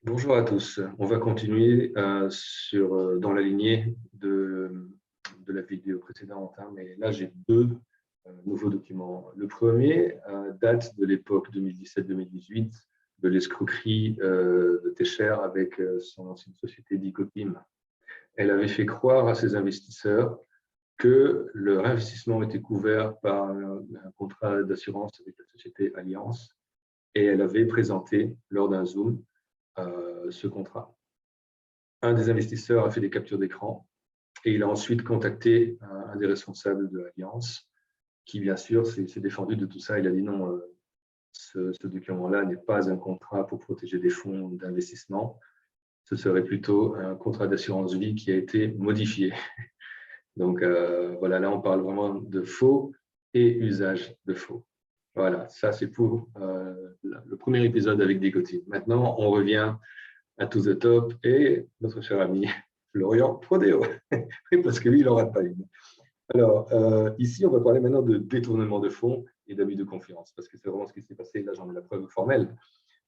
Bonjour à tous. On va continuer dans la lignée de la vidéo précédente, hein, mais là j'ai deux nouveaux documents. Le premier date de l'époque 2017-2018 de l'escroquerie de Técher avec son ancienne société Dicotim. Elle avait fait croire à ses investisseurs que leur investissement était couvert par un contrat d'assurance avec la société Allianz et elle avait présenté lors d'un Zoom ce contrat. Un des investisseurs a fait des captures d'écran et il a ensuite contacté un des responsables de l'Alliance qui, bien sûr, s'est défendu de tout ça. Il a dit non, ce document-là n'est pas un contrat pour protéger des fonds d'investissement. Ce serait plutôt un contrat d'assurance vie qui a été modifié. Donc, voilà, là, on parle vraiment de faux et usage de faux. Voilà, ça, c'est pour le premier épisode avec Dicotim. Maintenant, on revient à To The Top et notre cher ami Florian Prodeo, parce que lui, il n'en rate pas une. Alors, ici, on va parler maintenant de détournement de fonds et d'abus de confiance, parce que c'est vraiment ce qui s'est passé. Là, j'en ai la preuve formelle.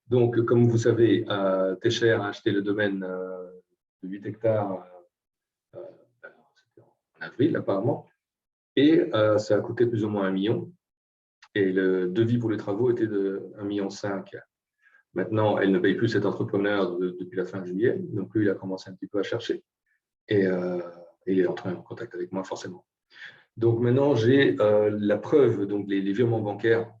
Donc, comme vous savez, Técher a acheté le domaine de 8 hectares en avril, apparemment, et ça a coûté plus ou moins 1 million. Et le devis pour les travaux était de 1,5 million. Maintenant, elle ne paye plus cet entrepreneur depuis la fin juillet, donc lui, il a commencé un petit peu à chercher et il est entré en contact avec moi forcément. Donc maintenant, j'ai la preuve, donc les virements bancaires,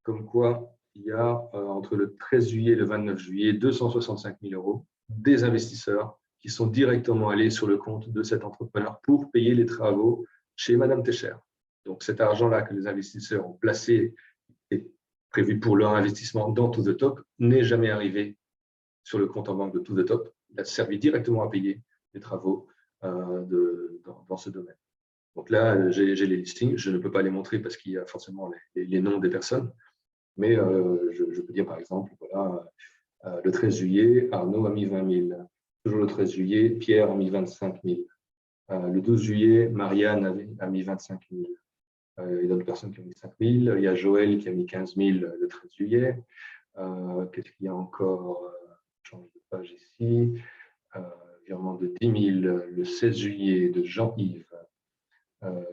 comme quoi il y a entre le 13 juillet et le 29 juillet 265 000 euros des investisseurs qui sont directement allés sur le compte de cet entrepreneur pour payer les travaux chez Madame Técher. Donc cet argent-là que les investisseurs ont placé et prévu pour leur investissement dans To The Top n'est jamais arrivé sur le compte en banque de To The Top. Il a servi directement à payer les travaux dans ce domaine. Donc là, j'ai les listings. Je ne peux pas les montrer parce qu'il y a forcément les noms des personnes. Mais je peux dire, par exemple, voilà, le 13 juillet, Arnaud a mis 20 000. Toujours le 13 juillet, Pierre a mis 25 000. Le 12 juillet, Marianne a mis 25 000. Il y a d'autres personnes qui ont mis 5 000. Il y a Joël qui a mis 15 000 le 13 juillet. Qu'est-ce qu'il y a encore? Change de page ici. Virement de 10 000 le 16 juillet de Jean-Yves.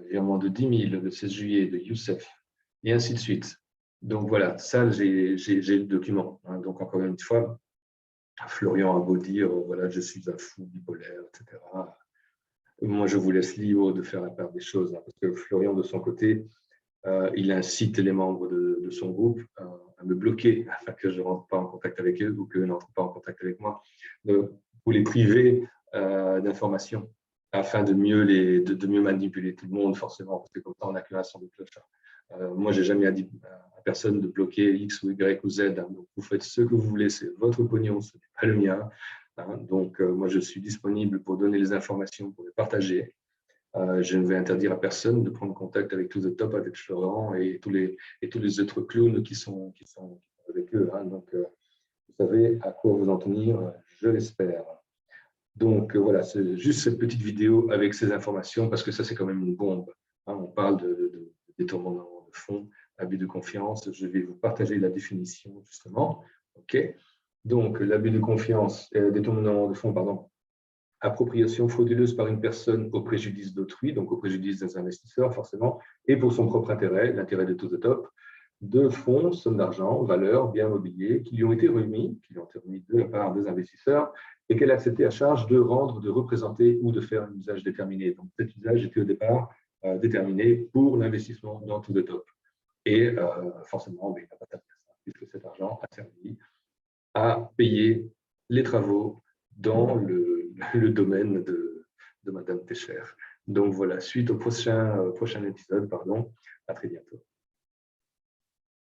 Virement de 10 000 le 16 juillet de Youssef. Et ainsi de suite. Donc voilà, ça, j'ai le document. Hein. Donc encore une fois, Florian a beau dire, voilà, je suis un fou bipolaire, etc. Moi, je vous laisse libre de faire la part des choses, hein, parce que Florian, de son côté, il incite les membres de son groupe à me bloquer afin que je ne rentre pas en contact avec eux ou qu'eux n'entrent pas en contact avec moi, pour les priver d'informations afin de mieux manipuler tout le monde, forcément, parce que comme ça, on n'a qu'un son de cloche. Moi, je n'ai jamais dit à personne de bloquer X ou Y ou Z. Hein, donc, vous faites ce que vous voulez, c'est votre pognon, ce n'est pas le mien. Hein, donc, moi, je suis disponible pour donner les informations, pour les partager. Je ne vais interdire à personne de prendre contact avec To The Top, avec Florent et tous les autres clowns qui sont avec eux. Hein. Donc, vous savez à quoi vous en tenir, je l'espère. Donc, voilà, c'est juste cette petite vidéo avec ces informations parce que ça, c'est quand même une bombe. Hein. On parle de détournement de fonds, abus de confiance. Je vais vous partager la définition, justement. OK. Donc, l'abus de confiance, détournement de fonds, pardon, appropriation frauduleuse par une personne au préjudice d'autrui, donc au préjudice des investisseurs forcément, et pour son propre intérêt, l'intérêt de To The Top, de fonds, sommes d'argent, valeurs, biens mobiliers qui lui ont été remis de la part des investisseurs et qu'elle a accepté à charge de rendre, de représenter ou de faire un usage déterminé. Donc cet usage était au départ déterminé pour l'investissement dans To The Top. Et forcément, il n'a pas tapé ça, puisque cet argent a servi à payer les travaux dans le domaine de Madame Técher. Donc voilà, suite au prochain épisode, pardon, à très bientôt.